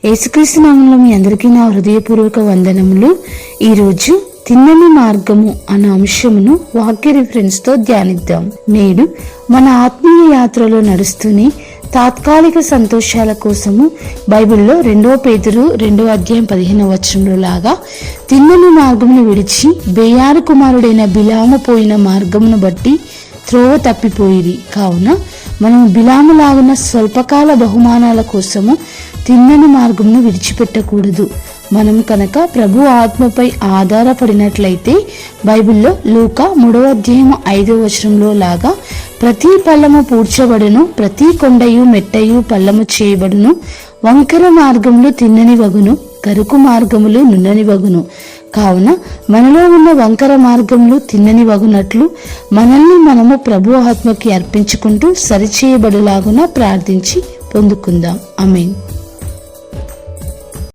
యేసుక్రీస్తు నామములో మీ అందరికీ నా హృదయపూర్వక వందనములు. ఈరోజు తిన్నని మార్గము అన్న అంశమును వాక్య రిఫరెన్స్తో ధ్యానిద్దాం. నేడు మన ఆత్మీయ యాత్రలో నడుస్తూనే తాత్కాలిక సంతోషాల కోసము బైబిల్లో 2 పేతురు 2వ అధ్యాయం 15వ వచనంలో లాగా తిన్నని మార్గమును విడిచి బేయారు కుమారుడైన బిలాము పోయిన మార్గమును బట్టి త్రోవ తప్పిపోయిరి. కావున మనం బిలాము లాగున స్వల్పకాల బహుమానాల కోసము తిన్నని మార్గమును విడిచిపెట్టకూడదు. మనం కనుక ప్రభు ఆత్మపై ఆధారపడినట్లయితే బైబిల్లో లూకా 3వ అధ్యాయం 5వ వచనంలో లాగా ప్రతి పల్లము పూడ్చబడును, ప్రతి కొండయు మెట్టయు పల్లము చేయబడును, వంకర మార్గములు తిన్నని వగును, కరుకు మార్గములు నున్నని వగును. కావున మనలో ఉన్న వంకర మార్గములు తిన్నని వగునట్లు మనల్ని మనము ప్రభు ఆత్మకి అర్పించుకుంటూ సరిచేయబడులాగున ప్రార్థించి పొందుకుందాం. ఆమేన్.